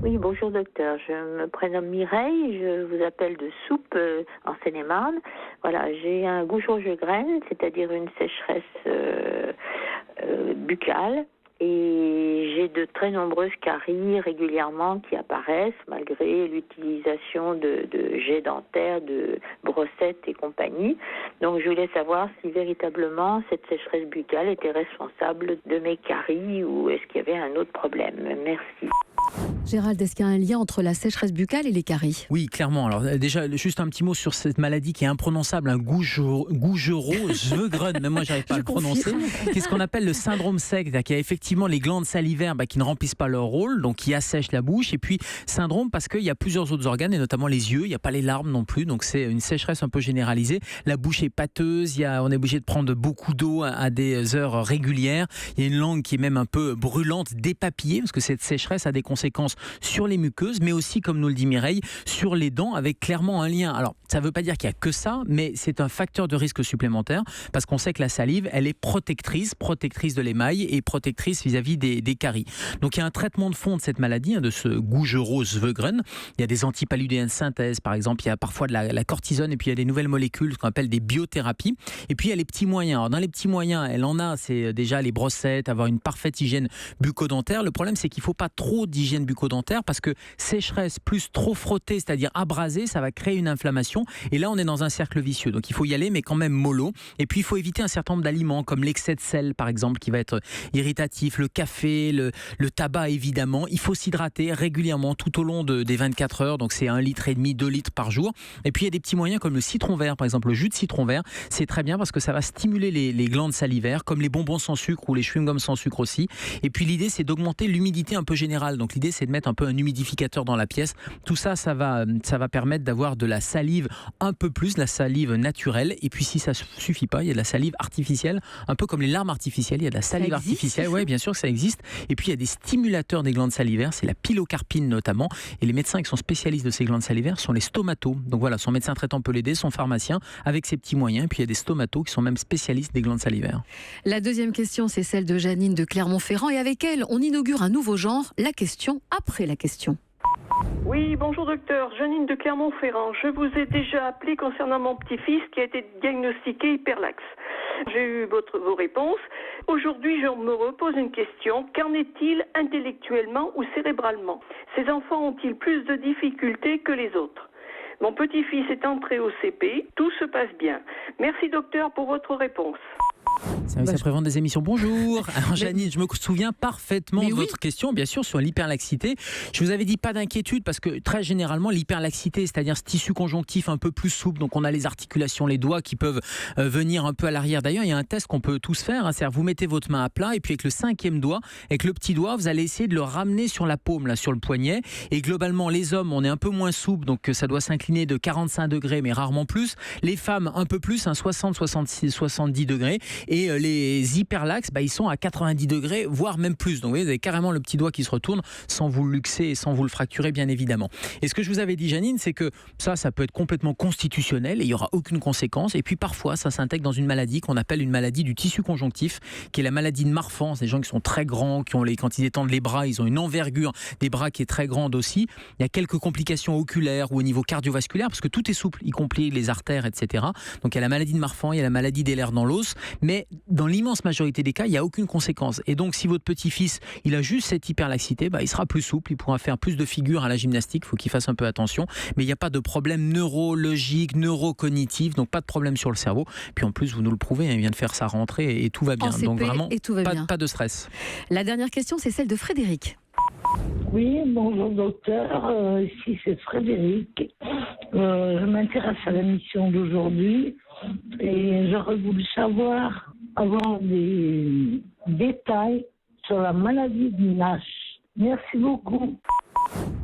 Oui, bonjour docteur. Je me prénomme Mireille, je vous appelle de Soupe en Seine-et-Marne. Voilà, j'ai un goujon-gegraine, c'est-à-dire une sécheresse buccale. Et j'ai de très nombreuses caries régulièrement qui apparaissent malgré l'utilisation de jets dentaires, de brossettes et compagnie. Donc je voulais savoir si véritablement cette sécheresse buccale était responsable de mes caries ou est-ce qu'il y avait un autre problème. Merci. Gérald, est-ce qu'il y a un lien entre la sécheresse buccale et les caries ? Oui, clairement. Alors déjà, juste un petit mot sur cette maladie qui est imprononçable, un Gougerot-Zwegren, même moi j'arrive pas à le prononcer. Qu'est-ce qu'on appelle le syndrome sec, c'est-à-dire qu'il y a effectivement les glandes salivaires qui ne remplissent pas leur rôle, donc qui assèchent la bouche, et puis syndrome parce qu'il y a plusieurs autres organes, et notamment les yeux, il n'y a pas les larmes non plus, donc c'est une sécheresse un peu généralisée. La bouche est pâteuse, on est obligé de prendre beaucoup d'eau à des heures régulières, il y a une langue qui est même un peu brûlante, dépapillée, parce que cette sécheresse a des conséquences sur les muqueuses, mais aussi, comme nous le dit Mireille, sur les dents, avec clairement un lien. Alors, ça ne veut pas dire qu'il n'y a que ça, mais c'est un facteur de risque supplémentaire, parce qu'on sait que la salive, elle est protectrice de l'émail et protectrice vis-à-vis des caries. Donc, il y a un traitement de fond de cette maladie, de ce Gougerot-Zwegren. Il y a des antipaludéens de synthèse, par exemple, il y a parfois de la cortisone, et puis il y a des nouvelles molécules, ce qu'on appelle des biothérapies. Et puis, il y a les petits moyens. Alors, dans les petits moyens, c'est déjà les brossettes, avoir une parfaite hygiène bucco-dentaire. Le problème, c'est qu'il ne faut pas trop d'hygiène bucco-dentaire, parce que sécheresse plus trop frotter, c'est-à-dire abraser, ça va créer une inflammation, et là on est dans un cercle vicieux, donc il faut y aller mais quand même mollo. Et puis il faut éviter un certain nombre d'aliments comme l'excès de sel par exemple qui va être irritatif, le café, le tabac évidemment. Il faut s'hydrater régulièrement tout au long des 24 heures, donc c'est 1,5 litre, 2 litres par jour. Et puis il y a des petits moyens comme le citron vert par exemple, le jus de citron vert, c'est très bien parce que ça va stimuler les glandes salivaires, comme les bonbons sans sucre ou les chewing-gums sans sucre aussi. Et puis l'idée c'est d'augmenter l'humidité un peu générale, donc l'idée c'est de mettre un peu un humidificateur dans la pièce. Tout ça, ça va permettre d'avoir de la salive un peu plus, de la salive naturelle. Et puis si ça suffit pas, il y a de la salive artificielle, un peu comme les larmes artificielles. Il y a de la salive artificielle, oui, bien sûr que ça existe. Et puis il y a des stimulateurs des glandes salivaires, c'est la pilocarpine notamment. Et les médecins qui sont spécialistes de ces glandes salivaires sont les stomatos. Donc voilà, son médecin traitant peut l'aider, son pharmacien, avec ses petits moyens. Et puis il y a des stomatos qui sont même spécialistes des glandes salivaires. La deuxième question, c'est celle de Janine de Clermont-Ferrand. Et avec elle, on inaugure un nouveau genre, la question après la question. Oui, bonjour docteur, Janine de Clermont-Ferrand. Je vous ai déjà appelé concernant mon petit-fils qui a été diagnostiqué hyperlaxe. J'ai eu vos réponses. Aujourd'hui, je me repose une question. Qu'en est-il intellectuellement ou cérébralement ? Ces enfants ont-ils plus de difficultés que les autres ? Mon petit-fils est entré au CP, tout se passe bien. Merci docteur pour votre réponse. Service après-vente des émissions, bonjour. Alors Janine, je me souviens parfaitement de votre question, bien sûr, sur l'hyperlaxité. Je vous avais dit pas d'inquiétude parce que très généralement, l'hyperlaxité, c'est-à-dire ce tissu conjonctif un peu plus souple, donc on a les articulations, les doigts qui peuvent venir un peu à l'arrière. D'ailleurs, il y a un test qu'on peut tous faire, c'est-à-dire vous mettez votre main à plat et puis avec le 5e doigt, avec le petit doigt, vous allez essayer de le ramener sur la paume, là, sur le poignet. Et globalement, les hommes, on est un peu moins souple, donc ça doit s'incliner de 45 degrés, mais rarement plus. Les femmes, un peu plus, 60, 66, 70 degrés. Et les hyperlaxes, ils sont à 90 degrés, voire même plus. Donc vous voyez, vous avez carrément le petit doigt qui se retourne sans vous le luxer et sans vous le fracturer, bien évidemment. Et ce que je vous avais dit, Janine, c'est que ça peut être complètement constitutionnel et il n'y aura aucune conséquence. Et puis parfois, ça s'intègre dans une maladie qu'on appelle une maladie du tissu conjonctif, qui est la maladie de Marfan. C'est des gens qui sont très grands, quand ils étendent les bras, ils ont une envergure des bras qui est très grande aussi. Il y a quelques complications oculaires ou au niveau cardiovasculaire, parce que tout est souple, y compris les artères, etc. Donc il y a la maladie de Marfan, il y a la maladie des lèvres dans l'os, mais dans l'immense majorité des cas, il n'y a aucune conséquence. Et donc, si votre petit-fils, il a juste cette hyperlaxité, il sera plus souple, il pourra faire plus de figures à la gymnastique, il faut qu'il fasse un peu attention, mais il n'y a pas de problème neurologique, neurocognitif, donc pas de problème sur le cerveau. Puis en plus, vous nous le prouvez, il vient de faire sa rentrée et tout va bien. CP, donc vraiment, bien. Pas de stress. La dernière question, c'est celle de Frédéric. Oui, bonjour docteur, ici c'est Frédéric. Je m'intéresse à la mission d'aujourd'hui et j'aurais voulu avoir des détails sur la maladie de Nash. Merci beaucoup.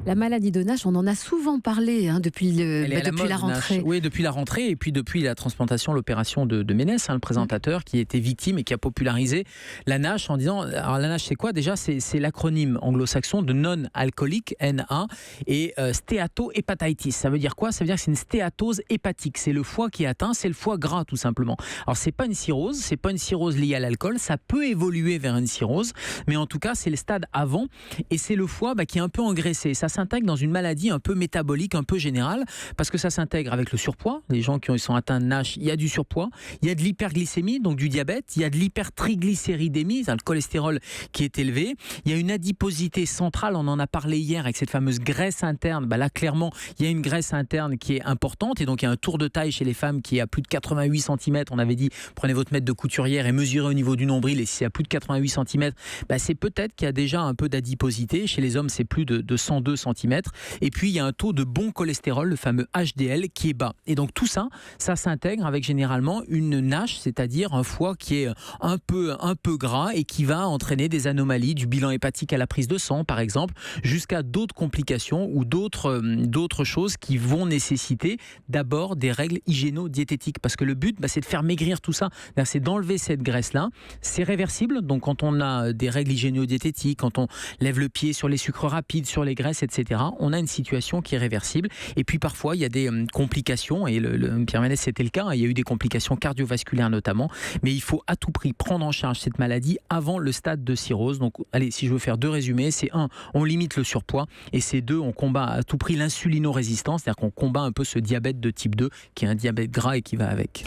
La maladie de Nash, on en a souvent parlé depuis la rentrée. Oui, depuis la rentrée et puis depuis la transplantation, l'opération de Ménès, le présentateur qui était victime et qui a popularisé la NASH en disant... Alors la NASH, c'est quoi déjà ? C'est l'acronyme anglo-saxon de non-alcoolique, NA, et stéatohépatitis. Ça veut dire quoi ? Ça veut dire que c'est une stéatose hépatique. C'est le foie qui est atteint, c'est le foie gras tout simplement. Alors c'est pas une cirrhose liée à l'alcool, ça peut évoluer vers une cirrhose, mais en tout cas c'est le stade avant et c'est le foie qui est un peu engraissé. Ça s'intègre dans une maladie un peu métabolique, un peu générale, parce que ça s'intègre avec le surpoids. Les gens qui sont atteints de NASH, il y a du surpoids, il y a de l'hyperglycémie, donc du diabète, il y a de l'hypertriglycéridémie, le cholestérol qui est élevé, il y a une adiposité centrale, on en a parlé hier avec cette fameuse graisse interne. Là clairement, il y a une graisse interne qui est importante et donc il y a un tour de taille chez les femmes qui est à plus de 88 cm. On avait dit, prenez votre mètre de couturière et mesurez au niveau du nombril, et si c'est à plus de 88 cm, c'est peut-être qu'il y a déjà un peu d'adiposité. Chez les hommes, c'est plus de 102 cm. Et puis, il y a un taux de bon cholestérol, le fameux HDL, qui est bas. Et donc, tout ça, ça s'intègre avec généralement une NASH, c'est-à-dire un foie qui est un peu gras et qui va entraîner des anomalies du bilan hépatique à la prise de sang, par exemple, jusqu'à d'autres complications ou d'autres choses qui vont nécessiter d'abord des règles hygiéno-diététiques. Parce que le but, c'est de faire maigrir tout ça. C'est d'enlever cette graisse-là. C'est réversible. Donc, quand on a des règles hygiéno-diététiques, quand on lève le pied sur les sucres rapides, sur les graisses, etc., on a une situation qui est réversible. Et puis, parfois, il y a des complications. Et Pierre Ménès, c'était le cas. Il y a eu des complications cardiovasculaires notamment. Mais il faut à tout prix prendre en charge cette maladie avant le stade de cirrhose. Donc, allez, si je veux faire 2 résumés, c'est 1, on limite le surpoids. Et c'est 2, on combat à tout prix l'insulinorésistance. C'est-à-dire qu'on combat un peu ce diabète de type 2, qui est un diabète gras et qui va avec.